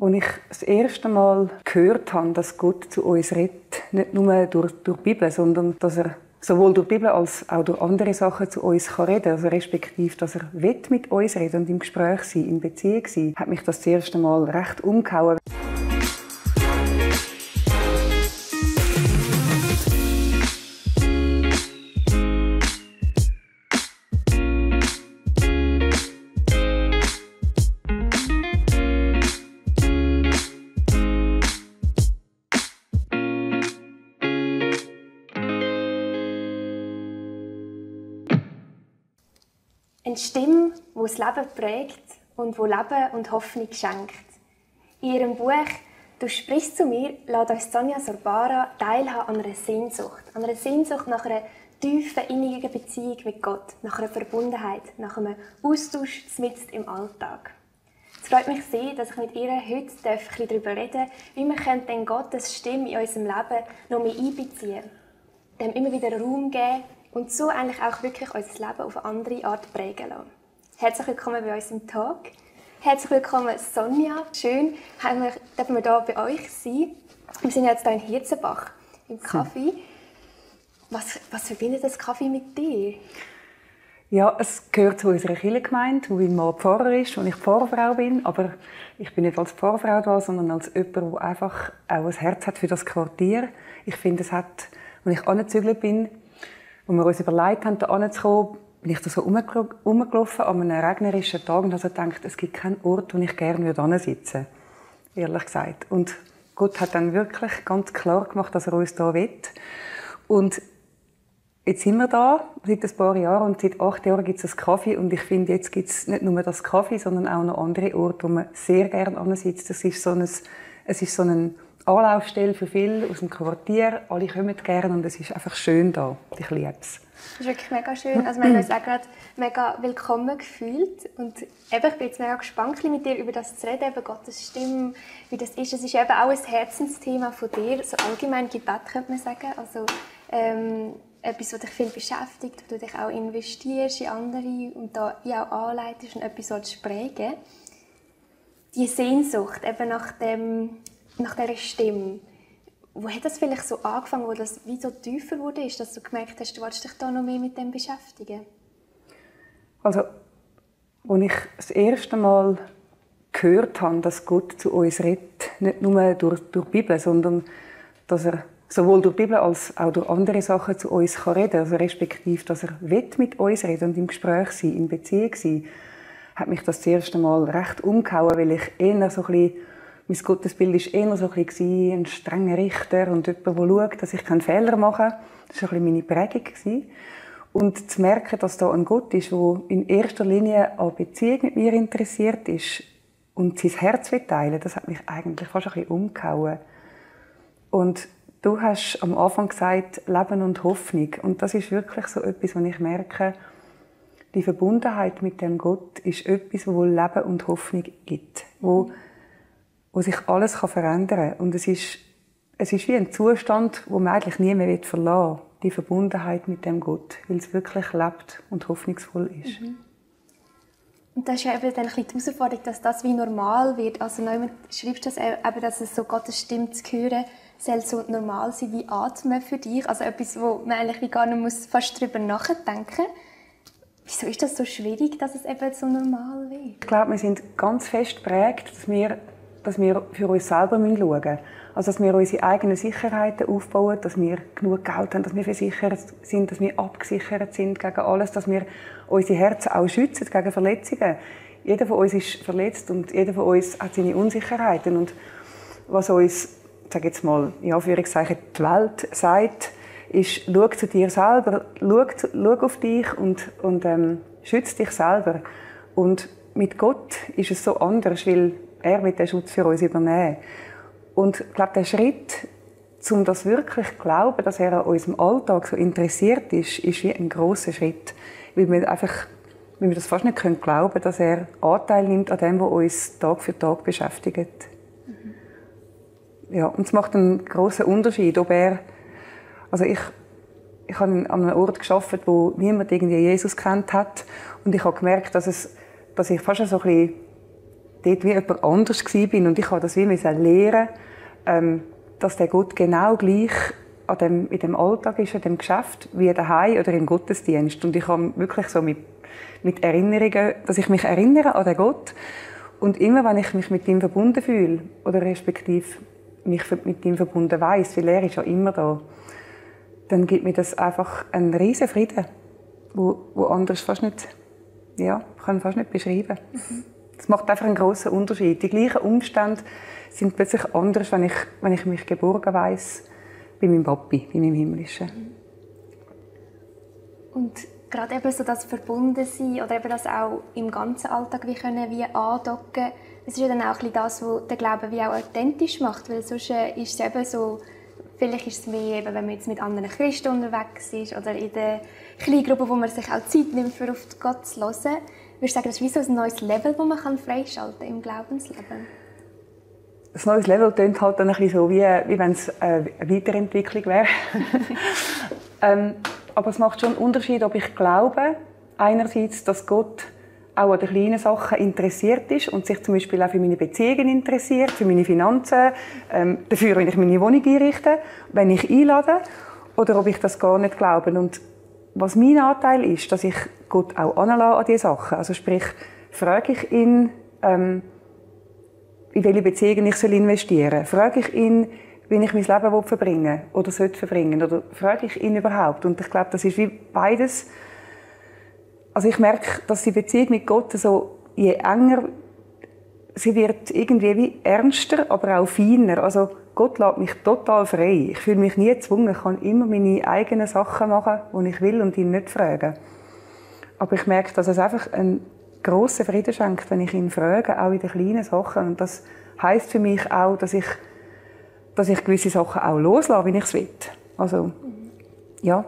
Als ich das erste Mal gehört habe, dass Gott zu uns redet, nicht nur durch die Bibel, sondern dass er sowohl durch die Bibel als auch durch andere Sachen zu uns reden kann, also respektive, dass er mit uns reden und im Gespräch sein, in Beziehung sein, hat mich das erste Mal recht umgehauen. Eine Stimme, die das Leben prägt und die Leben und Hoffnung schenkt. In ihrem Buch «Du sprichst zu mir» lässt uns Sonja Sorbara teilhaben an einer Sehnsucht. An einer Sehnsucht nach einer tiefen, innigen Beziehung mit Gott, nach einer Verbundenheit, nach einem Austausch mitten im Alltag. Es freut mich sehr, dass ich mit ihr heute darüber reden darf, wie wir denn Gottes Stimme in unserem Leben noch mehr einbeziehen, dem immer wieder Raum geben und so eigentlich auch wirklich unser Leben auf eine andere Art prägen lassen. Herzlich willkommen bei uns im Talk. Herzlich willkommen Sonja. Schön, dürfen wir hier bei euch sein. Wir sind jetzt hier in Hirzenbach im Kaffee. Was verbindet das Kaffee mit dir? Ja, es gehört zu unserer Kirchengemeinde, wo mein Mann Pfarrer ist und ich Pfarrerfrau bin. Aber ich bin nicht als Pfarrerfrau da, sondern als jemand, der einfach auch ein Herz hat für das Quartier. Ich finde, es hat, als ich angezügelt bin, als wir uns überlegt haben, hier hinzukommen, bin ich da so rumgelaufen an einem regnerischen Tag und habe gedacht, es gibt keinen Ort, wo ich gerne sitzen würde, ehrlich gesagt. Und Gott hat dann wirklich ganz klar gemacht, dass er uns hier will. Und jetzt sind wir da, seit ein paar Jahren, und seit 8 Jahren gibt es einen Kaffee. Und ich finde, jetzt gibt es nicht nur das Kaffee, sondern auch noch andere Orte, wo man sehr gerne sitzt. Es ist so eine Anlaufstelle für viele aus dem Quartier. Alle kommen gerne und es ist einfach schön da. Ich liebe es. Das ist wirklich mega schön. Also wir haben uns auch gerade mega willkommen gefühlt. Und eben, ich bin jetzt mega gespannt, mit dir über das zu reden, eben Gottes Stimme, wie das ist. Es ist eben auch ein Herzensthema von dir, so allgemein Gebet, könnte man sagen. Also etwas, das dich viel beschäftigt, wo du dich auch investierst in andere und da auch anleitest und etwas prägen. Die Sehnsucht eben nach dieser Stimme. Wo hat das vielleicht so angefangen, wo das wie so tiefer wurde, dass du gemerkt hast, du willst dich da noch mehr mit dem beschäftigen? Also, als ich das erste Mal gehört habe, dass Gott zu uns redet, nicht nur durch die Bibel, sondern dass er sowohl durch die Bibel als auch durch andere Sachen zu uns reden kann, also respektive, dass er mit uns reden und im Gespräch sein, in Beziehung sein, hat mich das erste Mal recht umgehauen, weil ich eher so ein bisschen, mein Gottesbild war eher so ein bisschen ein strenger Richter und jemand, der schaut, dass ich keinen Fehler mache. Das war ein bisschen meine Prägung. Und zu merken, dass da ein Gott ist, der in erster Linie an Beziehung mit mir interessiert ist und sein Herz teilen, das hat mich eigentlich fast ein bisschen umgehauen. Und du hast am Anfang gesagt, Leben und Hoffnung. Und das ist wirklich so etwas, was ich merke, die Verbundenheit mit dem Gott ist etwas, wo Leben und Hoffnung gibt. Wo sich alles verändern kann. Und es ist wie ein Zustand, den man eigentlich nie mehr verlassen will. Die Verbundenheit mit dem Gott, weil es wirklich lebt und hoffnungsvoll ist. Mhm. Und das ist ja eben dann ein bisschen die Herausforderung, dass das wie normal wird. Also jemand schreibst du das eben, dass es so Gottes Stimme zu hören soll so normal sein wie Atmen für dich. Also etwas, wo man eigentlich wie gar nicht muss fast darüber nachdenken muss. Wieso ist das so schwierig, dass es eben so normal wird? Ich glaube, wir sind ganz fest geprägt, dass wir für uns selber schauen müssen. Also, dass wir unsere eigenen Sicherheiten aufbauen, dass wir genug Geld haben, dass wir versichert sind, dass wir abgesichert sind gegen alles, dass wir unsere Herzen auch schützen gegen Verletzungen. Jeder von uns ist verletzt und jeder von uns hat seine Unsicherheiten. Und was uns, ich sage jetzt mal, in Anführungszeichen, die Welt sagt, ist, schau zu dir selber, schau auf dich und schütze dich selber. Und mit Gott ist es so anders, weil er wird den Schutz für uns übernehmen. Und ich glaube, der Schritt, um das wirklich zu glauben, dass er an unserem Alltag so interessiert ist wie ein grosser Schritt. Weil wir das fast nicht glauben können, dass er Anteil nimmt an dem, was uns Tag für Tag beschäftigt. Mhm. Ja, und es macht einen grossen Unterschied, ob er... Also ich habe an einem Ort gearbeitet, wo niemand irgendwie Jesus kennt hat. Und ich habe gemerkt, dass ich fast so ein bisschen dort wie jemand anders war und ich habe das wie lernen, dass der Gott genau gleich in dem Alltag ist, in dem Geschäft, wie daheim oder im Gottesdienst. Und ich habe wirklich so mit Erinnerungen, dass ich mich erinnere an den Gott und immer, wenn ich mich mit ihm verbunden fühle oder respektive mich mit ihm verbunden weiss, weil er ist ja immer da, dann gibt mir das einfach einen riesen Frieden, wo anders fast nicht, ja, kann fast nicht beschreiben. Das macht einfach einen grossen Unterschied. Die gleichen Umstände sind plötzlich anders, wenn ich mich geborgen weiss bei meinem Papi, bei meinem Himmlischen. Und gerade eben so das Verbundensein oder eben das auch im ganzen Alltag wie können wie andocken, das ist ja dann auch ein bisschen das, was den Glauben wie auch authentisch macht, weil sonst ist es eben so, vielleicht ist es mehr, eben, wenn man jetzt mit anderen Christen unterwegs ist oder in der Kleingruppe, wo man sich auch Zeit nimmt, für auf Gott zu hören. Würdest du sagen, das ist wie so ein neues Level, das man freischalten kann im Glaubensleben? Das neues Level klingt halt dann ein bisschen so, wie wenn es eine Weiterentwicklung wäre. Aber es macht schon einen Unterschied, ob ich glaube, einerseits, dass Gott auch an den kleinen Sachen interessiert ist und sich zum Beispiel auch für meine Beziehungen interessiert, für meine Finanzen, dafür, wenn ich meine Wohnung einrichte, wenn ich einlade, oder ob ich das gar nicht glaube. Und was mein Anteil ist, dass ich Gott auch anlasse an diese Sachen. Also sprich, frage ich ihn, in welche Beziehungen ich investieren soll. Frage ich ihn, wie ich mein Leben verbringen oder sollte verbringen. Oder frage ich ihn überhaupt. Und ich glaube, das ist wie beides. Also ich merke, dass die Beziehung mit Gott so, je enger, sie wird irgendwie wie ernster, aber auch feiner. Also Gott lässt mich total frei. Ich fühle mich nie gezwungen. Ich kann immer meine eigenen Sachen machen, die ich will und ihn nicht fragen. Aber ich merke, dass es einfach einen grossen Frieden schenkt, wenn ich ihn frage, auch in den kleinen Sachen. Und das heisst für mich auch, dass ich gewisse Sachen auch loslasse, wie ich es will. Also, ja.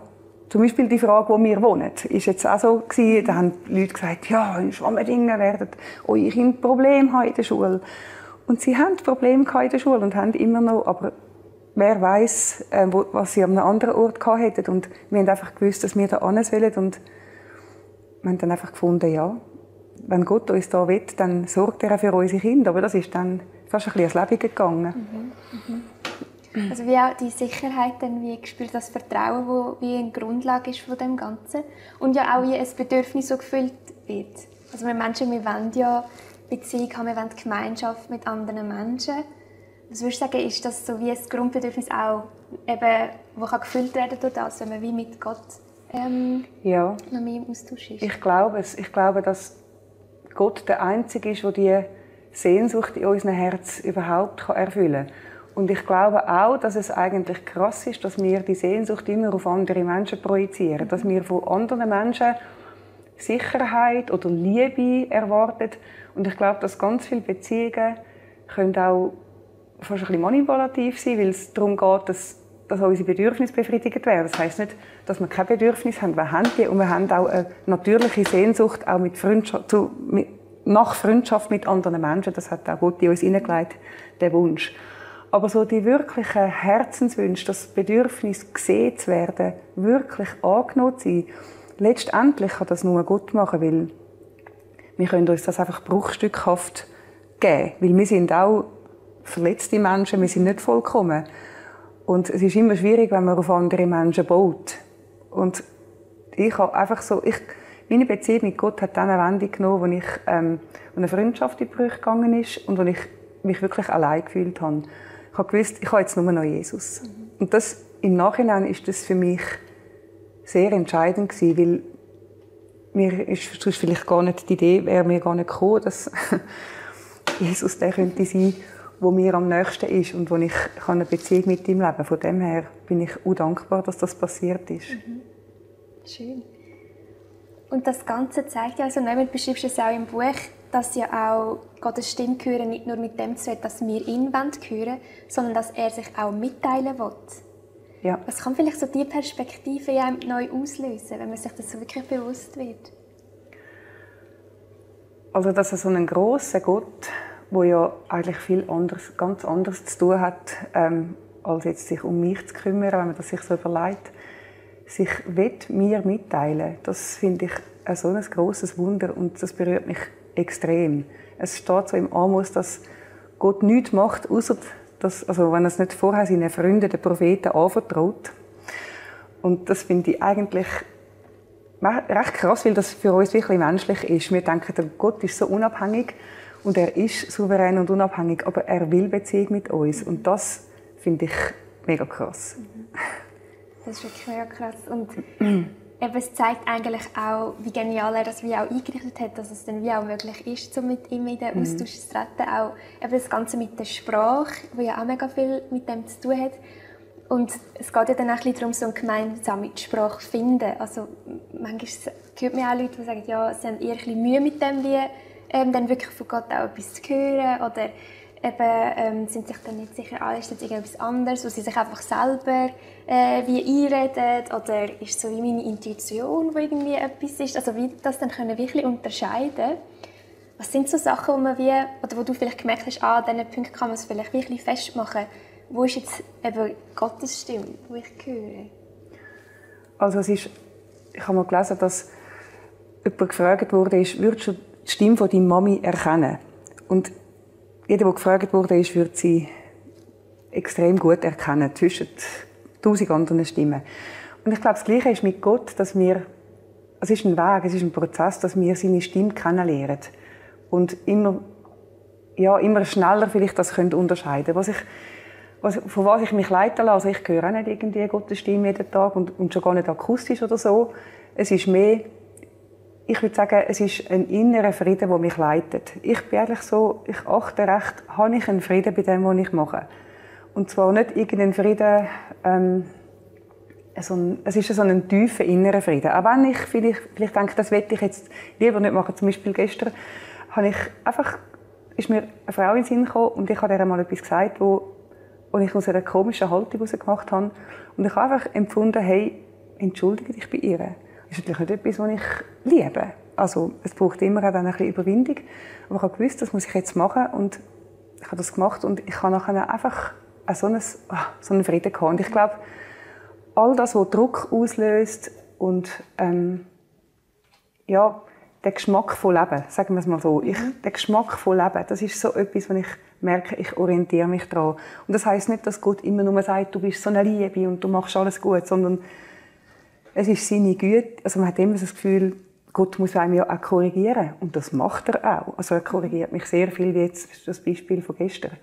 Zum Beispiel die Frage, wo wir wohnen, ist jetzt auch so gewesen. Da haben Leute gesagt, ja, in Schwammerdingen werden eure Kinder Probleme haben in der Schule. Und sie haben Probleme in der Schule und haben immer noch, aber wer weiß, was sie an einem anderen Ort gehabt hätten. Und wir haben einfach gewusst, dass wir da hin sollen. Und wir haben dann einfach gefunden, ja, wenn Gott uns da will, dann sorgt er auch für unsere Kinder. Aber das ist dann fast ein bisschen ans Leben gegangen. Also wie auch die Sicherheit, dann wie gespürt, das Vertrauen, das wie eine Grundlage ist von dem Ganzen. Und ja auch wie ein Bedürfnis so gefüllt wird. Also wir Menschen, wir wollen ja Beziehung haben, wir wollen Gemeinschaft mit anderen Menschen. Was würdest du sagen, ist das so wie ein Grundbedürfnis auch, eben, das gefüllt werden durch das, wenn man wie mit Gott ja. noch mehr im Austausch ist? Ich glaube es. Ich glaube, dass Gott der Einzige ist, der die Sehnsucht in unserem Herz überhaupt erfüllen kann. Und ich glaube auch, dass es eigentlich krass ist, dass wir die Sehnsucht immer auf andere Menschen projizieren. Dass wir von anderen Menschen Sicherheit oder Liebe erwarten. Und ich glaube, dass ganz viele Beziehungen können auch fast ein bisschen manipulativ sein, weil es darum geht, dass unsere Bedürfnisse befriedigt werden. Das heisst nicht, dass wir kein Bedürfnis haben. Wir haben die und wir haben auch eine natürliche Sehnsucht auch nach Freundschaft mit anderen Menschen. Das hat auch Gott in uns hineingelegt, der Wunsch. Aber so die wirklichen Herzenswünsche, das Bedürfnis, gesehen zu werden, wirklich angenommen zu sein, letztendlich kann das nur Gott machen, weil wir können uns das einfach bruchstückhaft geben. Weil wir sind auch verletzte Menschen, wir sind nicht vollkommen. Und es ist immer schwierig, wenn man auf andere Menschen baut. Und ich habe einfach so, meine Beziehung mit Gott hat dann eine Wendung genommen, wo eine Freundschaft in die Brüche gegangen ist und wo ich mich wirklich allein gefühlt habe. Ich habe gewusst, ich habe jetzt nur noch Jesus. Und das, im Nachhinein ist das für mich sehr entscheidend gewesen, weil mir ist sonst vielleicht gar nicht die Idee, wäre mir gar nicht gekommen, dass Jesus der könnte sein, wo mir am nächsten ist und wo ich eine Beziehung mit ihm leben kann. Von dem her bin ich auch dankbar, dass das passiert ist. Schön. Und das Ganze zeigt ja, also du beschreibst es auch im Buch, dass ja auch Gottes Stimme hören nicht nur mit dem zu tun, dass wir ihn hören, sondern dass er sich auch mitteilen will. Ja. Was kann vielleicht so diese Perspektive ja neu auslösen, wenn man sich das so wirklich bewusst wird? Also, dass so ein grosser Gott, der ja eigentlich viel anderes, ganz anderes zu tun hat, als jetzt sich um mich zu kümmern, wenn man das sich so überlegt, sich mir mitteilen, das finde ich so ein grosses Wunder und das berührt mich extrem. Es steht so im Amos, dass Gott nichts macht, außer dass, also wenn er es nicht vorher seinen Freunden, den Propheten, anvertraut. Und das finde ich eigentlich recht krass, weil das für uns wirklich menschlich ist. Wir denken, Gott ist so unabhängig und er ist souverän und unabhängig, aber er will Beziehung mit uns. Und das finde ich mega krass. Das ist wirklich mega krass. Und eben, es zeigt eigentlich auch, wie genial er das wie auch eingerichtet hat, dass es dann wie auch möglich ist, so mit ihm in den Austausch zu treten. Auch eben das Ganze mit der Sprache, das ja auch mega viel mit dem zu tun hat. Und es geht ja dann auch ein bisschen darum, so eine gemeinsame Sprache zu finden. Also manchmal hört man auch Leute, die sagen, ja, sie haben eher ein bisschen Mühe mit dem, wie dann wirklich von Gott auch etwas zu hören. Oder eben, sind sich dann nicht sicher, ist das irgendetwas anderes, wo sie sich einfach selber wie einreden. Oder ist es so wie meine Intuition, die irgendwie etwas ist. Also wie das dann können wirklich unterscheiden. Was sind so Sachen, wo man wie, oder wo du vielleicht gemerkt hast, an diesen Punkten kann man es vielleicht wirklich festmachen. Wo ist jetzt eben Gottes Stimme, die ich höre? Also ich habe mal gelesen, dass jemand gefragt wurde, würdest du die Stimme von deiner Mami erkennen? Und jeder, der gefragt wurde, würde sie extrem gut erkennen, zwischen 1000 anderen Stimmen. Und ich glaube, das Gleiche ist mit Gott, dass es ist ein Weg, es ist ein Prozess, dass wir seine Stimme kennenlernen. Und immer schneller vielleicht das unterscheiden können. Von was ich mich leiten lasse, ich höre auch nicht irgendwie Gottes Stimme jeden Tag und schon gar nicht akustisch oder so. Es ist mehr, ich würde sagen, es ist ein innerer Frieden, der mich leitet. Ich bin eigentlich so, ich achte recht, habe ich einen Frieden bei dem, was ich mache. Und zwar nicht irgendeinen Frieden, es ist so ein tiefer innerer Frieden. Auch wenn ich vielleicht denke, das möchte ich jetzt lieber nicht machen. Zum Beispiel gestern ist mir eine Frau in den Sinn gekommen und ich habe ihr mal etwas gesagt, und ich aus einer komischen Haltung heraus gemacht habe. Und ich habe einfach empfunden, hey, entschuldige dich bei ihr. Das ist natürlich nicht etwas, was ich liebe. Also, es braucht immer auch ein bisschen Überwindung. Aber ich habe gewusst, das muss ich jetzt machen. Und ich habe das gemacht und ich habe nachher einfach so einen Frieden gehabt. Und ich glaube, all das, was Druck auslöst und der Geschmack von Leben, sagen wir es mal so. Der Geschmack von Leben, das ist so etwas, wo ich merke, ich orientiere mich daran. Und das heisst nicht, dass Gott immer nur sagt, du bist so eine Liebe und du machst alles gut, sondern es ist seine Güte. Also man hat immer das Gefühl, Gott muss einem ja auch korrigieren. Und das macht er auch. Also er korrigiert mich sehr viel, wie jetzt das Beispiel von gestern.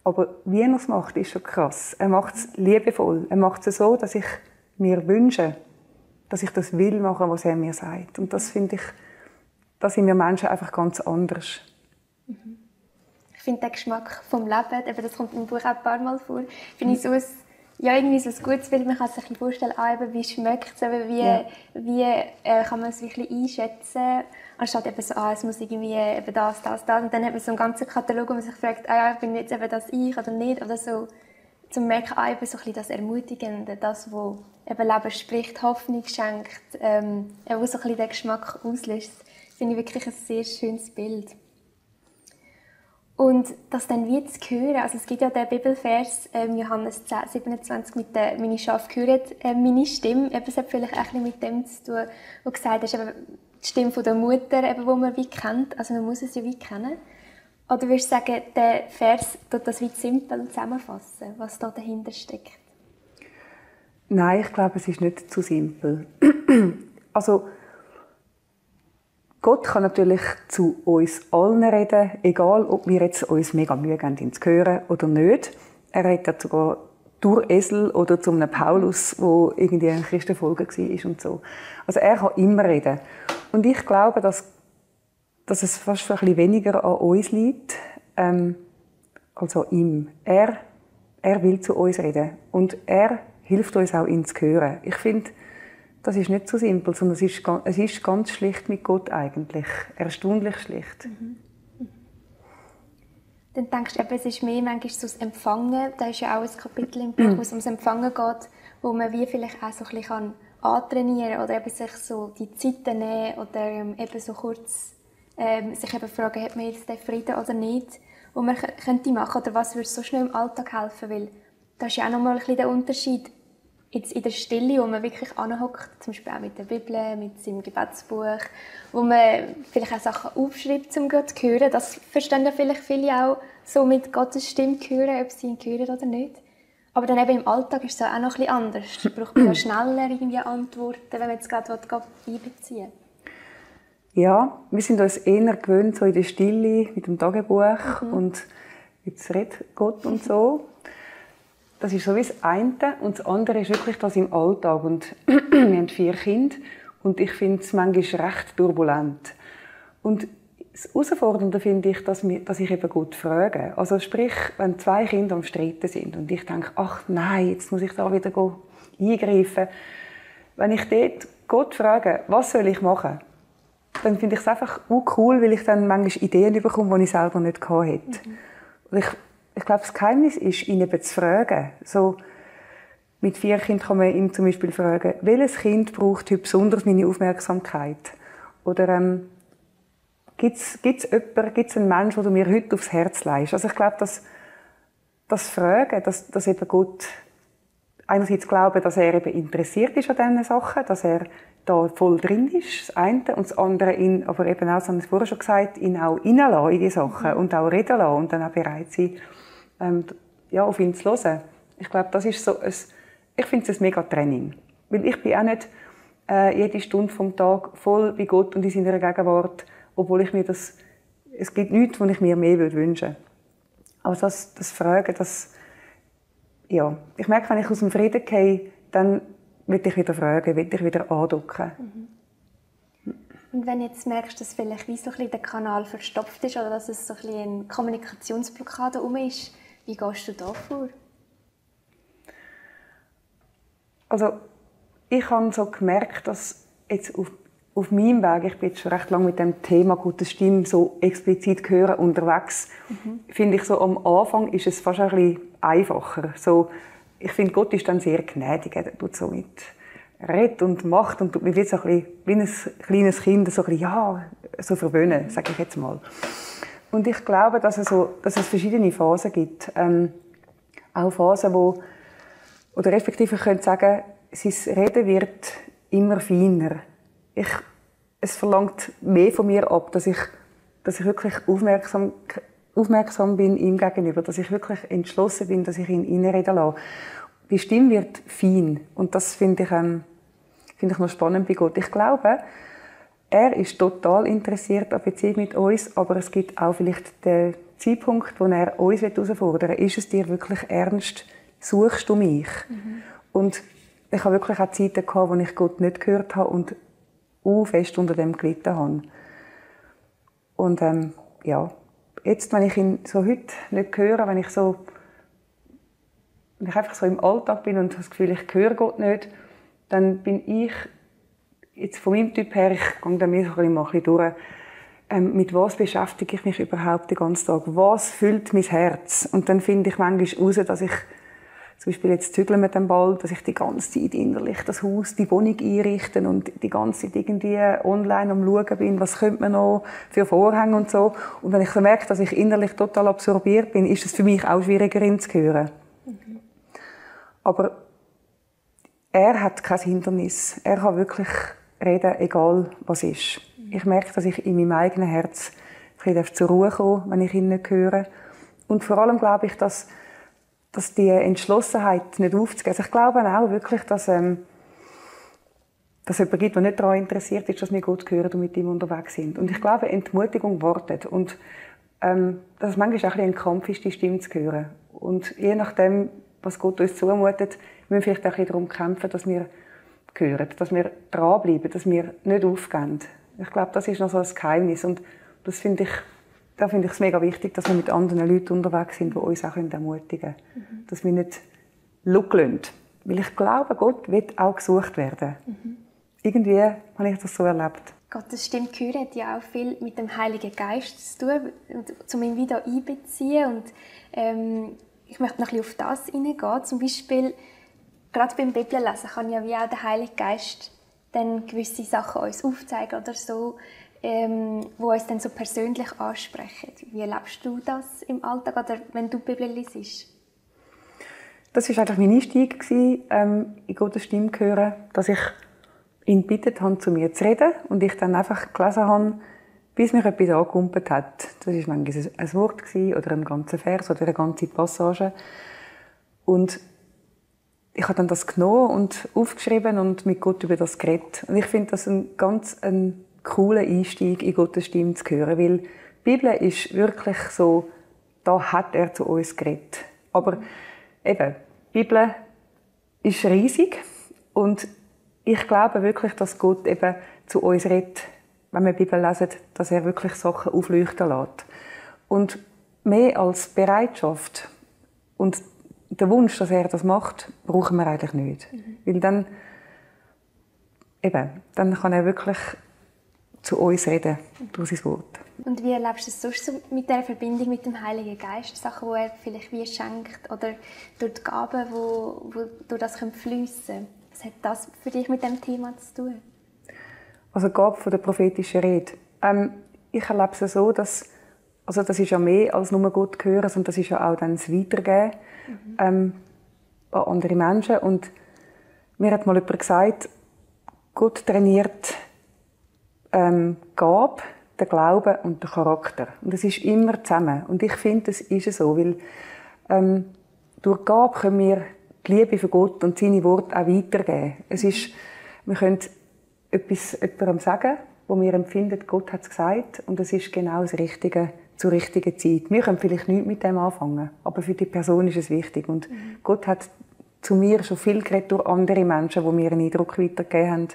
Aber wie er es macht, ist schon krass. Er macht es liebevoll. Er macht es so, dass ich mir wünsche, dass ich das will machen, was er mir sagt. Und das finde ich, da sind wir Menschen einfach ganz anders. Ich finde den Geschmack vom Leben, eben das kommt im Buch auch ein paar Mal vor, finde ich so irgendwie so ein gutes Bild. Man kann sich vorstellen, wie schmeckt es, wie kann man es wirklich einschätzen, anstatt eben so, es muss irgendwie eben das. Und dann hat man so einen ganzen Katalog, wo man sich fragt, bin jetzt eben das ich oder nicht, oder so. Zum merken, eben so ein bisschen das Ermutigende, das, was eben Leben spricht, Hoffnung schenkt, wo so ein bisschen den Geschmack auslöst. Das finde ich wirklich ein sehr schönes Bild. Und das dann wie zu hören, also es gibt ja den Bibelvers, Johannes 10, 27, mit der «Meine Schafe hören meine Stimme». Eben, es hat vielleicht auch ein bisschen mit dem zu tun, wo du gesagt hast, eben die Stimme von der Mutter, eben, die man wie kennt, also man muss es ja wie kennen. Oder würdest du sagen, der Vers tut das wie simpel zusammenfassen, was da dahinter steckt? Nein, ich glaube, es ist nicht zu simpel. Also, Gott kann natürlich zu uns allen reden, egal ob wir jetzt uns mega Mühe geben, ihn zu hören oder nicht. Er redet sogar durch Esel oder zu einem Paulus, der irgendwie ein Christenfolger war und so. Also er kann immer reden. Und ich glaube, dass es fast ein bisschen weniger an uns liegt, als an ihm. Er will zu uns reden und er hilft uns auch, ihn zu hören. Ich finde, das ist nicht so simpel, sondern es ist ganz schlicht mit Gott eigentlich. Erstaunlich schlicht. Dann denkst du, es ist mehr manchmal so das Empfangen. Da ist ja auch ein Kapitel im Buch, wo es ums Empfangen geht, wo man wie vielleicht auch so ein bisschen antrainieren kann oder eben sich so die Zeiten nehmen oder eben so kurz sich eben fragen, hat man jetzt den Frieden oder nicht, wo man könnte machen oder was würde so schnell im Alltag helfen, weil da ist ja auch nochmal ein bisschen der Unterschied, jetzt in der Stille, wo man wirklich anhockt, zum Beispiel auch mit der Bibel, mit seinem Gebetsbuch, wo man vielleicht auch Sachen aufschreibt, um Gott zu hören. Das verstehen ja vielleicht viele auch so mit Gottes Stimme hören, ob sie ihn hören oder nicht. Aber dann eben im Alltag ist es auch noch ein bisschen anders. Da braucht man ja schneller irgendwie Antworten, wenn man jetzt gerade Gott einbeziehen will. Ja, wir sind uns eher gewöhnt, so in der Stille mit dem Tagebuch und jetzt redet Gott und so. Das ist so wie das eine. Und das andere ist wirklich das im Alltag. Und wir haben 4 Kinder und ich finde es manchmal recht turbulent. Und das Herausfordernde finde ich, dass ich eben Gott frage. Also sprich, wenn 2 Kinder am Streiten sind und ich denke, ach nein, jetzt muss ich da wieder eingreifen. Wenn ich dort Gott frage, was soll ich machen? Dann finde ich es einfach cool, weil ich dann manchmal Ideen bekomme, die ich selber nicht hatte. Und ich glaube, das Geheimnis ist, ihn eben zu fragen. So, mit 4 Kindern kann man ihn zum Beispiel fragen, welches Kind braucht heute besonders meine Aufmerksamkeit? Oder gibt's einen Menschen, den du mir heute aufs Herz legst? Also ich glaube, das Fragen, dass eben Gott einerseits glauben, dass er eben interessiert ist an diesen Sachen, dass er da voll drin ist, das eine, und das andere, ihn, aber eben auch, das haben wir vorher schon gesagt, ihn auch reinlassen in die Sachen und auch reden lassen und dann auch bereit sein, auf ihn zu hören. Ich glaube, das ist so ich finde es ein mega Training, weil ich bin auch nicht jede Stunde vom Tag voll bei Gott und in seiner Gegenwart, obwohl ich mir es gibt nichts, was ich mir mehr wünschen würde. Aber das Fragen, ich merke, wenn ich aus dem Frieden gehe, dann will ich wieder fragen, will ich wieder andocken. Und wenn du jetzt merkst, dass vielleicht wie so ein bisschen der Kanal verstopft ist oder dass es so ein bisschen eine Kommunikationsblockade ist, wie gehst du da vor? Also, ich habe so gemerkt, dass jetzt auf meinem Weg, ich bin jetzt schon recht lange mit dem Thema Gottes Stimme so explizit hören unterwegs, finde ich so, am Anfang ist es fast ein bisschen einfacher. So, ich finde, Gott ist dann sehr gnädig. Er tut so mit Red und Macht und tut mich wie so ein bisschen, wie ein kleines Kind so ein bisschen, so verwöhnen, sage ich jetzt mal. Und ich glaube, dass es verschiedene Phasen gibt. Auch Phasen, oder respektive ich könnte sagen, sein Reden wird immer feiner. Es verlangt mehr von mir ab, dass ich wirklich aufmerksam bin ihm gegenüber, dass ich wirklich entschlossen bin, dass ich ihn reinreden lasse. Die Stimme wird fein und das finde ich noch spannend bei Gott. Ich glaube, er ist total interessiert an Beziehung mit uns, aber es gibt auch vielleicht den Zeitpunkt, wo er uns herausfordern will. Ist es dir wirklich ernst? Suchst du mich? Und ich habe wirklich auch Zeiten gehabt, wo ich Gott nicht gehört habe und fest unter dem gelitten habe. Und jetzt, wenn ich ihn so heute nicht höre, wenn ich einfach so im Alltag bin und das Gefühl, ich höre Gott nicht, dann bin ich jetzt von meinem Typ her, ich gehe da mir so ein bisschen durch, mit was beschäftige ich mich überhaupt den ganzen Tag? Was füllt mein Herz? Und dann finde ich manchmal raus, dass ich zum Beispiel jetzt zügle mit dem Ball, dass ich die ganze Zeit innerlich das Haus, die Wohnung einrichten und die ganze Zeit irgendwie online am Schauen bin, was könnte man noch für Vorhänge und so. Und wenn ich so merke, dass ich innerlich total absorbiert bin, ist es für mich auch schwieriger, ihn zu hören. Aber er hat kein Hindernis. Er kann wirklich reden, egal was ist. Ich merke, dass ich in meinem eigenen Herz zur Ruhe komme, wenn ich ihn nicht höre. Und vor allem glaube ich, dass die Entschlossenheit nicht aufzugeben. Also ich glaube auch wirklich, dass jemand gibt, der nicht daran interessiert ist, dass wir Gott hören und mit ihm unterwegs sind. Und ich glaube, Entmutigung wartet. Und dass es manchmal auch ein Kampf ist, die Stimme zu hören. Und je nachdem, was Gott uns zumutet, müssen wir vielleicht auch darum kämpfen, dass wir hören, dass wir dranbleiben, dass wir nicht aufgeben. Ich glaube, das ist noch so ein Geheimnis. Und da finde ich es mega wichtig, dass wir mit anderen Leuten unterwegs sind, die uns auch ermutigen können. Dass wir nicht schauen. Weil ich glaube, Gott wird auch gesucht werden. Irgendwie habe ich das so erlebt. Gottes Stimme hören hat ja auch viel mit dem Heiligen Geist zu tun, um ihn wieder einbeziehen. Und ich möchte noch ein bisschen auf das hineingehen. Zum Beispiel, gerade beim Bibellesen kann ja wie auch der Heilige Geist dann gewisse Sachen uns aufzeigen oder so, wo uns dann so persönlich ansprechen. Wie erlebst du das im Alltag oder wenn du die Bibel liest? Das war eigentlich mein Einstieg in Gottes Stimme zu hören, dass ich ihn gebeten habe, zu mir zu reden und ich dann einfach gelesen habe, bis mich etwas angekumpelt hat. Das war manchmal ein Wort oder ein ganzer Vers oder eine ganze Passage. Und ich habe dann das genommen und aufgeschrieben und mit Gott über das geredet. Und ich finde das ein ganz cooler Einstieg, in Gottes Stimme zu hören, weil die Bibel ist wirklich so, da hat er zu uns geredet. Aber eben, die Bibel ist riesig und ich glaube wirklich, dass Gott eben zu uns redet, wenn wir die Bibel lesen, dass er wirklich Sachen aufleuchten lässt. Und mehr als Bereitschaft und der Wunsch, dass er das macht, brauchen wir eigentlich nicht. Weil dann kann er wirklich zu uns reden, durch sein Wort. Und wie erlebst du es sonst so mit der Verbindung mit dem Heiligen Geist? Sachen, die er vielleicht wie schenkt oder durch die Gaben, die durch das fliessen können? Was hat das für dich mit dem Thema zu tun? Also die Gabe der prophetischen Rede. Ich erlebe es so, dass das ist ja mehr als nur Gott hören, sondern das ist ja auch dann das Weitergeben an andere Menschen. Und mir hat mal jemand gesagt, Gott trainiert Gabe, den Glauben und den Charakter. Und das ist immer zusammen. Und ich finde, das ist so, weil durch Gabe können wir die Liebe für Gott und seine Worte auch weitergeben. Wir können etwas jemandem sagen, wo wir empfinden, Gott hat es gesagt, und es ist genau das Richtige zur richtigen Zeit. Wir können vielleicht nichts mit dem anfangen, aber für die Person ist es wichtig. Und Gott hat zu mir schon viel geredet durch andere Menschen, die mir einen Eindruck weitergegeben haben.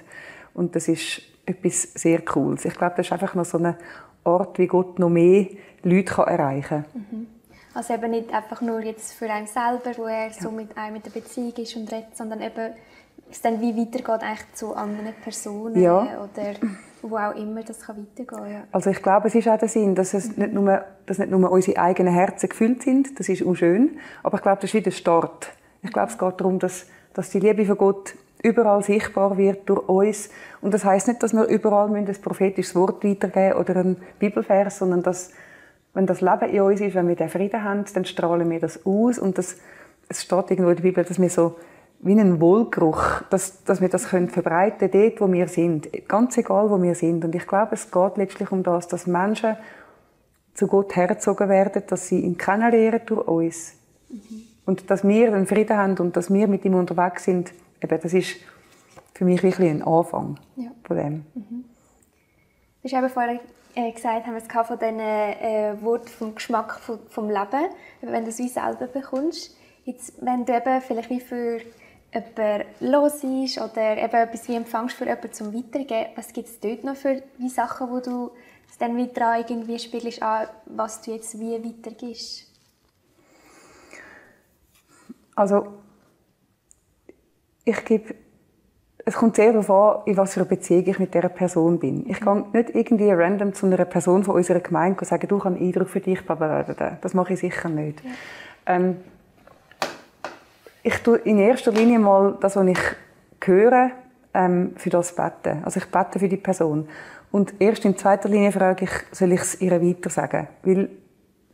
Und das ist etwas sehr Cooles. Ich glaube, das ist einfach noch so eine Art, wie Gott noch mehr Leute erreichen kann. Also eben nicht einfach nur jetzt für einen selber, wo er so mit einem in der Beziehung ist und redet, sondern eben es dann wie weitergeht eigentlich zu anderen Personen oder wo auch immer das kann weitergehen. Ja. Also ich glaube, es ist auch der Sinn, dass nicht nur unsere eigenen Herzen gefüllt sind, das ist auch schön, aber ich glaube, das ist wie der Start. Ich glaube, es geht darum, dass die Liebe von Gott überall sichtbar wird durch uns. Und das heisst nicht, dass wir überall ein prophetisches Wort weitergeben oder einen Bibelvers, sondern dass, wenn das Leben in uns ist, wenn wir den Frieden haben, dann strahlen wir das aus. Und es steht irgendwo in der Bibel, dass wir so wie einen Wohlgeruch, dass wir das verbreiten können, dort, wo wir sind. Ganz egal, wo wir sind. Und ich glaube, es geht letztlich um das, dass Menschen zu Gott hergezogen werden, dass sie ihn kennenlernen durch uns. Und dass wir den Frieden haben und dass wir mit ihm unterwegs sind, eben, das ist für mich wirklich ein Anfang von dem. Du hast eben vorher gesagt, haben wir es von diesen Worten vom Geschmack vom Leben, wenn du es wie selber bekommst. Jetzt, wenn du eben vielleicht wie für jemanden los ist oder eben etwas wie empfängst für jemanden zum Weitergeben, was gibt es dort noch für wie Sachen, wo du es dann wieder irgendwie spiegelst an, was du jetzt wie weitergibst? Also, es kommt sehr darauf an, in was für einer Beziehung ich mit dieser Person bin. Ich kann nicht irgendwie random zu einer Person von unserer Gemeinde sagen, du, ich habe einen Eindruck für dich, das mache ich sicher nicht. Ja. Ich tue in erster Linie mal das, was ich höre, für das beten. Also ich bete für die Person. Und erst in zweiter Linie frage ich, soll ich es ihr weiter sagen? Weil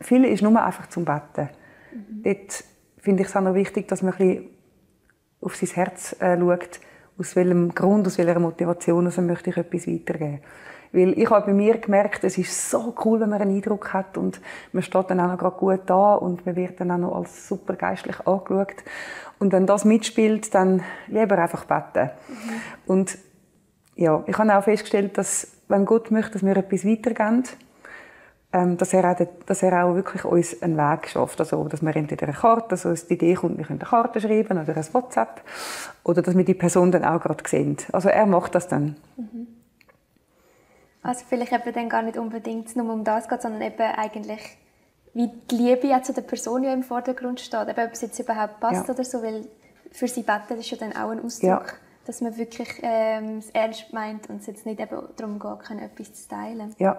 viel ist nur einfach zum Beten. Dort finde ich es auch noch wichtig, dass man ein bisschen auf sein Herz schaut, aus welchem Grund, aus welcher Motivation also möchte ich etwas weitergeben. Weil ich habe bei mir gemerkt, es ist so cool, wenn man einen Eindruck hat und man steht dann auch noch gerade gut da und man wird dann auch noch als super geistlich angeschaut. Und wenn das mitspielt, dann lieber einfach beten. Und ja, ich habe auch festgestellt, dass wenn Gott möchte, dass wir etwas weitergeben, dass er auch wirklich uns einen Weg schafft. Also, dass wir entweder eine Karte, also die Idee kommt, wir können eine Karte schreiben oder ein WhatsApp, oder dass wir die Person dann auch gerade sehen. Also er macht das dann. Also vielleicht eben dann gar nicht unbedingt nur um das geht, sondern eben eigentlich, wie die Liebe ja zu der Person ja im Vordergrund steht. Eben, ob es jetzt überhaupt passt oder so, weil für sie beten ist ja dann auch ein Ausdruck, dass man wirklich es ernst meint und es jetzt nicht eben darum geht, etwas zu teilen. Ja.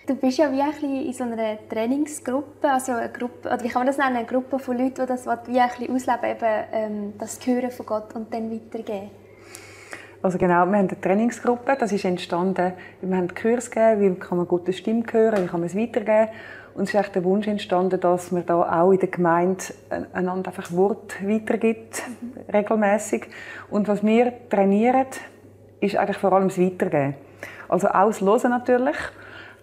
Du bist ja wie ein bisschen in so einer Trainingsgruppe, also eine Gruppe, oder wie kann man das nennen, eine Gruppe von Leuten, die das wie ein bisschen ausleben, eben das Hören von Gott und dann weitergeben. Also genau, wir haben eine Trainingsgruppe, das ist entstanden, wir haben Kurs gegeben, wie kann man Gottes Stimme hören, wie kann man es weitergeben. Und es ist echt der Wunsch entstanden, dass man da auch in der Gemeinde einander einfach Wort weitergibt, regelmäßig. Und was wir trainieren, ist eigentlich vor allem das Weitergeben. Also auch das Hören natürlich,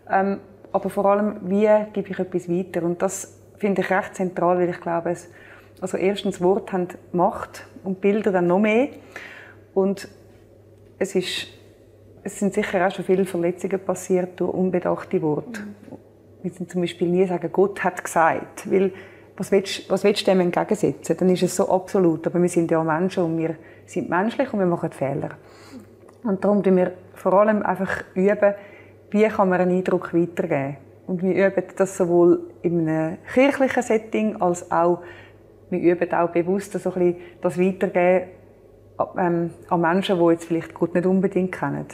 aber vor allem, wie gebe ich etwas weiter. Und das finde ich recht zentral, weil ich glaube, also erstens, Worte haben Macht und Bilder dann noch mehr. Und es sind sicher auch schon viele Verletzungen passiert durch unbedachte Worte. Wir sind zum Beispiel nie sagen, Gott hat gesagt. Weil, was willst du dem entgegensetzen? Dann ist es so absolut. Aber wir sind ja Menschen und wir sind menschlich und wir machen Fehler. Und darum üben wir vor allem einfach üben, wie kann man einen Eindruck weitergeben. Und wir üben das sowohl in einem kirchlichen Setting als auch, wir üben auch bewusst so ein bisschen das Weitergeben an Menschen, die jetzt vielleicht Gott nicht unbedingt kennen.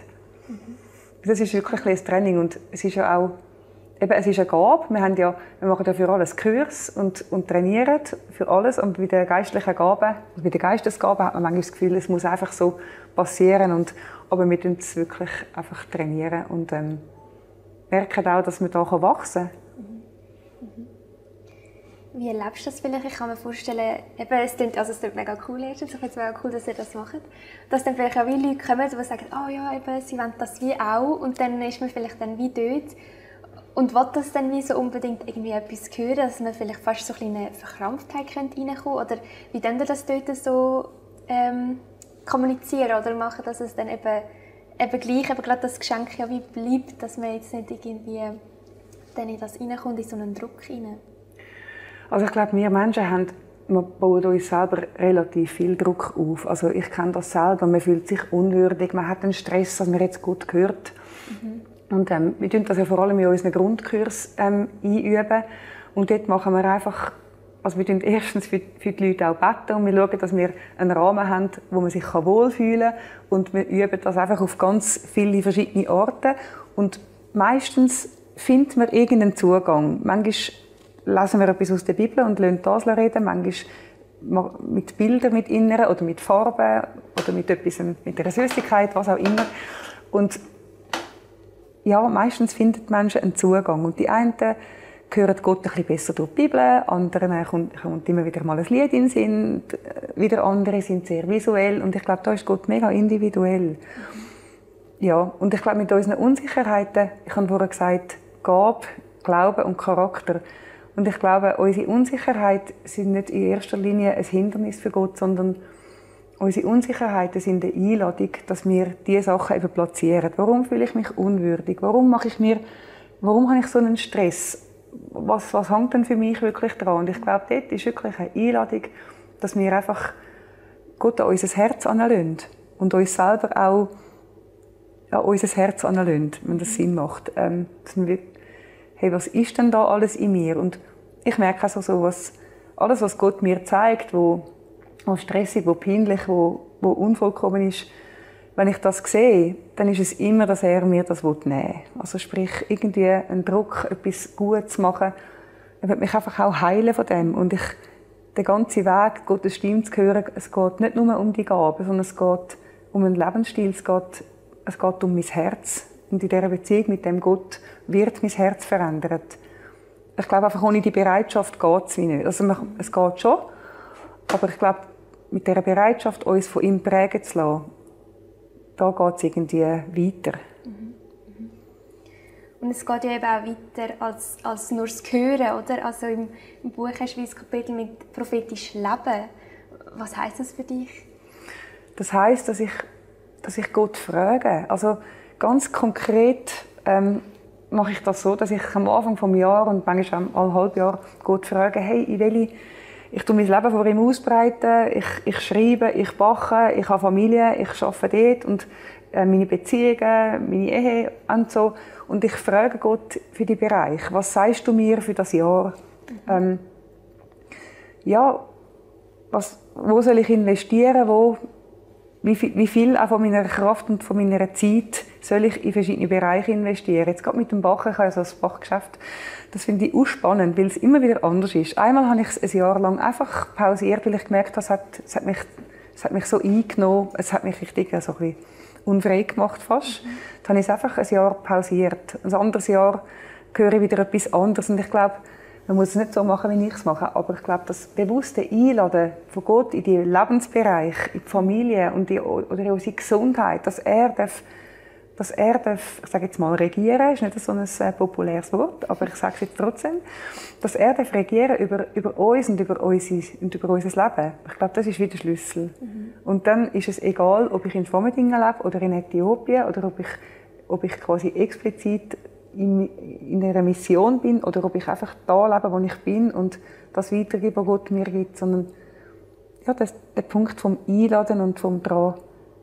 Das ist wirklich ein Training und es ist ja auch, eben, es ist eine Gabe. Wir machen ja für alles Kurs und trainieren für alles. Und bei den geistlichen Gaben, bei den Geistesgaben hat man manchmal das Gefühl, es muss einfach so passieren. Aber wir trainieren es wirklich einfach trainieren und merken auch, dass wir da wachsen können. Wie erlebst du das vielleicht? Ich kann mir vorstellen, eben, es klingt mega cool erstens, ich finde es mega cool, dass ihr das macht. Dass dann vielleicht auch wie Leute kommen, die sagen, ja, eben, sie wollen das wie auch und dann ist man vielleicht dann wie dort und will das dann wie so unbedingt irgendwie etwas hören, dass man vielleicht fast so eine Verkrampftheit reinkommen könnte oder wie dann das dort so kommunizieren oder machen, dass es dann eben gleich, eben gerade das Geschenk ja wie bleibt, dass man jetzt nicht irgendwie dann in das reinkommt, in so einen Druck rein. Also ich glaube, wir Menschen wir bauen uns selber relativ viel Druck auf. Also ich kenne das selber, man fühlt sich unwürdig, man hat einen Stress, dass man jetzt gut gehört. Und wir tun das ja vor allem in unseren Grundkursen einüben. Und dort machen wir einfach, also wir tun erstens für die Leute auch beten und wir schauen, dass wir einen Rahmen haben, wo man sich wohlfühlen kann. Und wir üben das einfach auf ganz viele verschiedene Orte. Und meistens findet man irgendeinen Zugang. Manchmal lesen wir etwas aus der Bibel und lassen das reden, manchmal mit Bildern, mit Inneren oder mit Farben oder mit etwas, mit einer Süßigkeit, was auch immer. Und ja, meistens finden die Menschen einen Zugang. Und die einen hören Gott ein bisschen besser durch die Bibel, anderen kommt immer wieder mal ein Lied in den Sinn, wieder andere sind sehr visuell. Und ich glaube, da ist Gott mega individuell. Ja, und ich glaube, mit unseren Unsicherheiten, ich habe vorher gesagt, Gabe, Glaube und Charakter. Und ich glaube, unsere Unsicherheiten sind nicht in erster Linie ein Hindernis für Gott, sondern unsere Unsicherheiten sind eine Einladung, dass wir diese Sachen eben platzieren. Warum fühle ich mich unwürdig? Warum habe ich so einen Stress? Was hängt denn für mich wirklich dran? Und ich glaube, dort ist wirklich eine Einladung, dass wir einfach Gott an unser Herz anlassen und uns selber auch an unser Herz anlassen, wenn das Sinn macht. Dass wir, hey, was ist denn da alles in mir? Und ich merke also so, alles, was Gott mir zeigt, wo stressig, wo peinlich, wo unvollkommen ist, wenn ich das sehe, dann ist es immer, dass er mir das nehmen will. Also sprich, irgendwie einen Druck, etwas Gutes zu machen. Er will mich einfach auch heilen von dem. Und den ganzen Weg, Gottes Stimme zu hören, es geht nicht nur um die Gabe, sondern es geht um einen Lebensstil, es geht um mein Herz. Und in dieser Beziehung mit dem Gott wird mein Herz verändert. Ich glaube, einfach ohne die Bereitschaft geht es nicht. Also es geht schon, aber ich glaube, mit dieser Bereitschaft, uns von ihm prägen zu lassen, da geht es irgendwie weiter. Und es geht ja eben auch weiter als nur das Hören, oder? Also im Buch hast du ein Kapitel mit prophetisch Leben. Was heisst das für dich? Das heisst, dass ich Gott frage. Also ganz konkret mache ich das so, dass ich am Anfang des Jahres und manchmal auch alle halbe Jahr Gott frage, hey, ich tue mein Leben vor ihm ausbreiten, ich schreibe, ich backe, ich habe Familie, ich arbeite dort und meine Beziehungen, meine Ehe und so. Und ich frage Gott für die Bereich, was sagst du mir für das Jahr? Wo soll ich investieren? Wie viel auch von meiner Kraft und von meiner Zeit soll ich in verschiedene Bereiche investieren? Jetzt gerade mit dem Backen, ich habe also das Backgeschäft, das finde ich auch spannend, weil es immer wieder anders ist. Einmal habe ich es ein Jahr lang einfach pausiert, weil ich gemerkt habe, es hat mich so eingenommen, es hat mich richtig so ein bisschen unfrei gemacht fast. Dann habe ich es einfach ein Jahr pausiert. Ein anderes Jahr höre ich wieder etwas anderes. Und ich glaube, man muss es nicht so machen, wie ich es mache, aber ich glaube, das bewusste Einladen von Gott in die Lebensbereich, in die Familie und oder in unsere Gesundheit, dass er darf, ich sage jetzt mal regieren, ist nicht so ein populäres Wort, aber ich sage es jetzt trotzdem, dass er darf regieren über uns und über unser Leben. Ich glaube, das ist wieder der Schlüssel. Und dann ist es egal, ob ich in Schwammendingen lebe oder in Äthiopien oder ob ich quasi explizit in einer Mission bin oder ob ich einfach da lebe, wo ich bin und das weitergebe, was Gott mir gibt, sondern ja, der Punkt vom Einladen und vom daran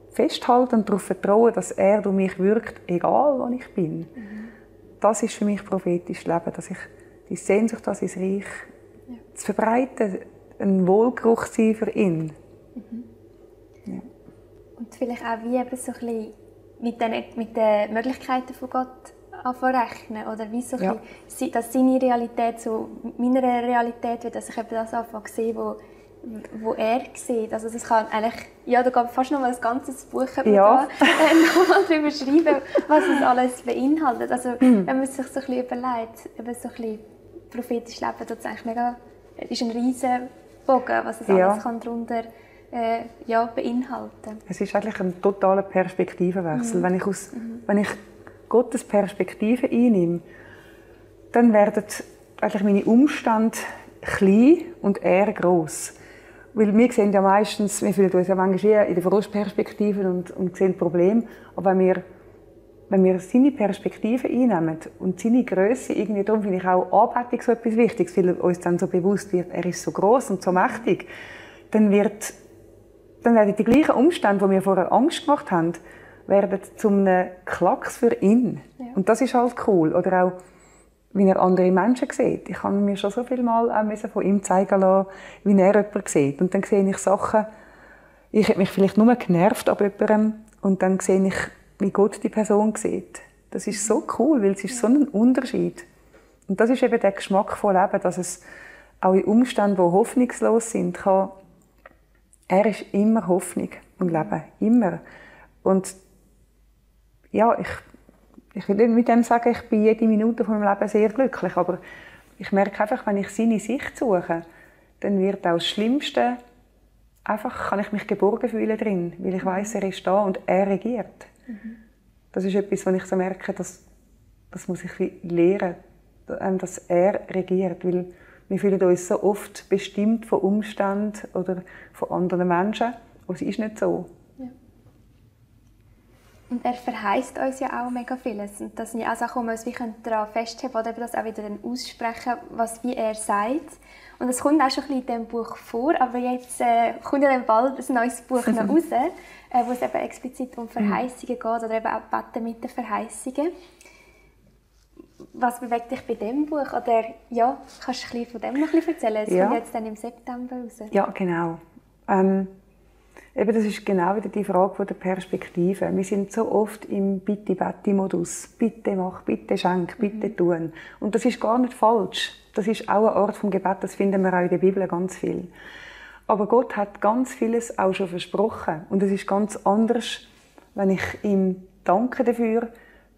festhalten und darauf vertrauen, dass er durch mich wirkt, egal wo ich bin. Das ist für mich prophetisches Leben, dass ich die Sehnsucht an sein Reich zu verbreiten, ein Wohlgeruch sein für ihn. Ja. Und vielleicht auch wie eben so ein bisschen mit den Möglichkeiten von Gott anrechnen oder wie so ein bisschen, dass seine Realität so meiner Realität wird, dass ich eben das anfange zu sehen, wo er sieht. Also das kann eigentlich, ja, da geht fast noch mal ein ganzes Buch nochmal darüber schreiben, was es alles beinhaltet. Also wenn man sich so ein bisschen überlegt, eben so ein bisschen prophetisch leben, das ist eigentlich mega, ist ein riesen Bogen, was es alles kann darunter beinhalten. Es ist eigentlich ein totaler Perspektivenwechsel. Wenn ich Gottes Perspektive einnehme, dann werden eigentlich meine Umstände klein und er gross. Weil wir sehen ja meistens, wir fühlen uns ja manchmal in der Frostperspektive und sehen Probleme. Aber wenn wir seine Perspektive einnehmen und seine Grösse, irgendwie, darum finde ich auch Anbetung so etwas Wichtiges, weil uns dann so bewusst wird, er ist so gross und so mächtig, dann werden die gleichen Umstände, die wir vorher Angst gemacht haben, werden zu einem Klacks für ihn. Ja. Und das ist halt cool. Oder auch, wie er andere Menschen sieht. Ich habe mir schon so viel Mal auch von ihm zeigen lassen, wie er jemanden sieht. Und dann sehe ich Sachen, ich habe mich vielleicht nur genervt ab jemandem und dann sehe ich, wie Gott die Person sieht. Das ist so cool, weil es ist so ein Unterschied. Und das ist eben der Geschmack von Leben, dass es auch in Umständen, die hoffnungslos sind, er ist immer Hoffnung und Leben. Immer. Und ja, ich will nicht mit dem sagen, ich bin jede Minute von meinem Leben sehr glücklich, aber ich merke einfach, wenn ich seine Sicht suche, dann wird auch das Schlimmste, einfach kann ich mich geborgen fühlen drin, weil ich weiss, er ist da und er regiert. Das ist etwas, was ich so merke, das muss ich lernen, dass er regiert, weil wir fühlen uns so oft bestimmt von Umständen oder von anderen Menschen, und es ist nicht so. Und er verheißt uns ja auch mega vieles. Und das sind ja auch Sachen, wo wir uns daran festhalten oder das auch wieder dann aussprechen, wie er sagt. Und das kommt auch schon ein bisschen in diesem Buch vor, aber jetzt kommt ja dann bald ein neues Buch noch raus, wo es eben explizit um Verheißungen geht oder eben auch Beten mit den Verheißungen. Was bewegt dich bei diesem Buch? Oder ja, kannst du von dem noch ein bisschen erzählen? Es kommt jetzt dann im September raus. Ja, genau. Eben, das ist genau wieder die Frage der Perspektive. Wir sind so oft im Bitte-Bette-Modus. Bitte mach, bitte schenk, bitte tun. Und das ist gar nicht falsch. Das ist auch eine Art vom Gebet, das finden wir auch in der Bibel ganz viel. Aber Gott hat ganz vieles auch schon versprochen. Und es ist ganz anders, wenn ich ihm danke dafür,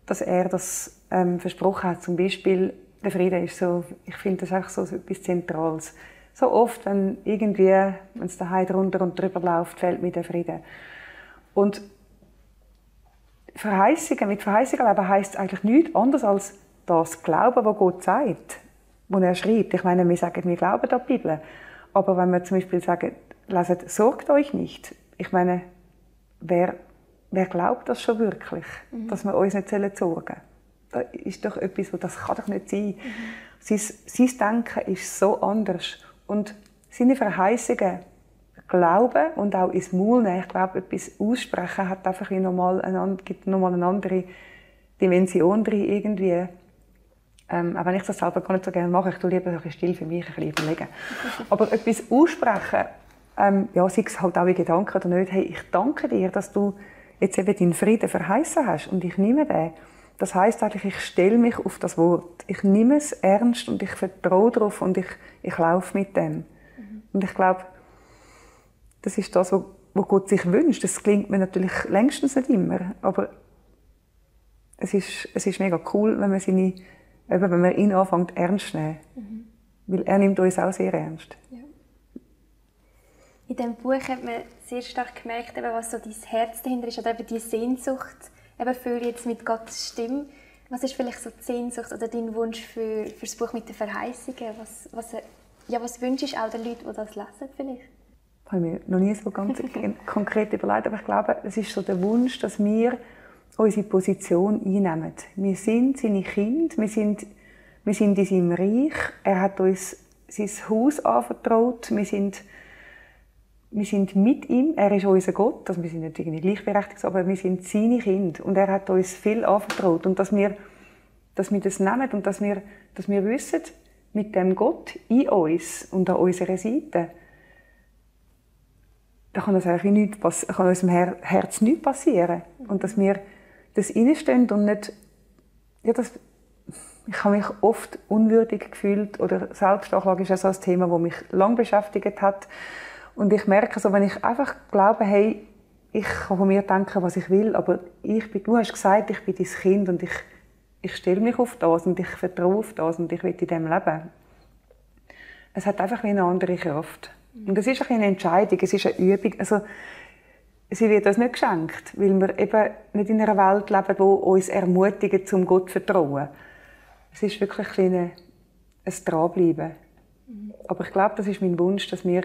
dass er das versprochen hat. Zum Beispiel, der Friede ist so, ich finde das auch so etwas Zentrales. So oft, wenn es daheim drunter und drüber läuft, fällt mir der Friede. Und mit Verheißungen leben heisst eigentlich nichts anderes als das Glauben, was Gott sagt, was er schreibt. Ich meine, wir sagen, wir glauben an die Bibel. Aber wenn wir zum Beispiel sagen, leset, sorgt euch nicht. Ich meine, wer glaubt das schon wirklich, dass wir uns nicht sorgen sollen? Das ist doch etwas, das kann doch nicht sein. Sein Denken ist so anders. Und seine Verheißungen glauben und auch ins Maul nehmen, ich glaube, etwas aussprechen, gibt nochmal eine andere Dimension drin irgendwie. Auch wenn ich das selber gar nicht so gerne mache, ich tue lieber ein bisschen still für mich ein bisschen überlegen. Aber etwas aussprechen, sei es halt auch in Gedanken oder nicht, hey, ich danke dir, dass du jetzt eben deinen Frieden verheißen hast und ich nehme den. Das heisst eigentlich, ich stelle mich auf das Wort. Ich nehme es ernst und ich vertraue darauf und ich laufe mit dem. Und ich glaube, das ist das, was Gott sich wünscht. Das klingt mir natürlich längstens nicht immer, aber es ist mega cool, wenn man seine Eben, wenn man ihn anfängt ernst zu nehmen. Weil er nimmt uns auch sehr ernst. Ja. In diesem Buch hat man sehr stark gemerkt, eben, was so dein Herz dahinter ist, oder eben die Sehnsucht, eben fühle jetzt mit Gottes Stimme. Was ist vielleicht so die Sehnsucht oder dein Wunsch für das Buch mit den Verheißungen? Was wünschst du auch den Leuten, die das lesen vielleicht? Das habe ich mir noch nie so ganz konkret überlegt, aber ich glaube, es ist so der Wunsch, dass wir unsere Position einnehmen. Wir sind seine Kinder, wir sind in seinem Reich, er hat uns sein Haus anvertraut, wir sind mit ihm, er ist unser Gott, also wir sind nicht irgendwie gleichberechtigt, aber wir sind seine Kinder und er hat uns viel anvertraut und dass wir das nehmen und dass wir wissen, mit dem Gott in uns und an unserer Seite, da kann das eigentlich nichts, kann unserem Herz nichts passieren. Und dass wir das reinstehen und nicht, ja, ich habe mich oft unwürdig gefühlt oder Selbstanklage ist ja so ein Thema, das mich lange beschäftigt hat. Und ich merke so, wenn ich einfach glaube, hey, ich kann von mir denken, was ich will, aber du hast gesagt, ich bin dein Kind und ich stelle mich auf das und ich vertraue auf das und ich will in dem leben. Es hat einfach eine andere Kraft. Und es ist eine Entscheidung, es ist eine Übung. Also, sie wird uns nicht geschenkt, weil wir eben nicht in einer Welt leben, die uns ermutigt, zum Gott zu vertrauen. Es ist wirklich ein Dranbleiben. Aber ich glaube, das ist mein Wunsch, dass wir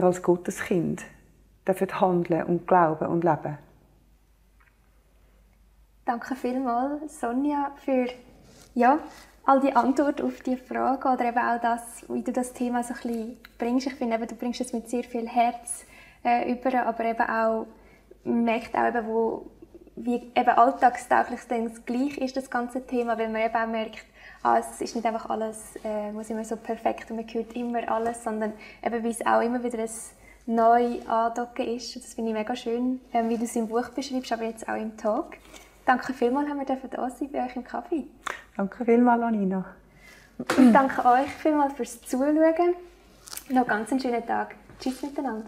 als Gotteskind handeln und glauben und leben. Danke vielmals, Sonja, für all die Antworten auf die Frage oder eben auch das, wie du das Thema so ein bisschen bringst. Ich finde, du bringst es mit sehr viel Herz über, aber eben auch, man merkt auch eben, wie eben alltagstauglich das gleich ist, das ganze Thema, weil man eben auch merkt, es ist nicht einfach alles, muss immer so perfekt und man hört immer alles, sondern eben, wie es auch immer wieder ein neu andocken ist. Das finde ich mega schön, wie du es im Buch beschreibst, aber jetzt auch im Talk. Danke vielmals, haben wir da sein bei euch im Kaffee. Danke vielmals, Anina. Ich danke euch vielmals fürs Zuschauen. Noch ganz einen schönen Tag. Tschüss miteinander.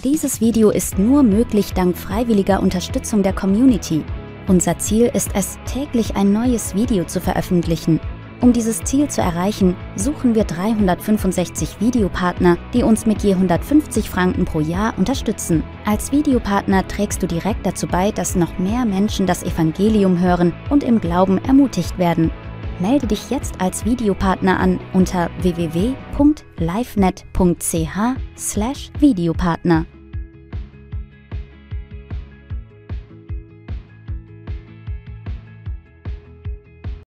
Dieses Video ist nur möglich dank freiwilliger Unterstützung der Community. Unser Ziel ist es, täglich ein neues Video zu veröffentlichen. Um dieses Ziel zu erreichen, suchen wir 365 Videopartner, die uns mit je 150 Franken pro Jahr unterstützen. Als Videopartner trägst du direkt dazu bei, dass noch mehr Menschen das Evangelium hören und im Glauben ermutigt werden. Melde dich jetzt als Videopartner an unter www.livenet.ch/Videopartner.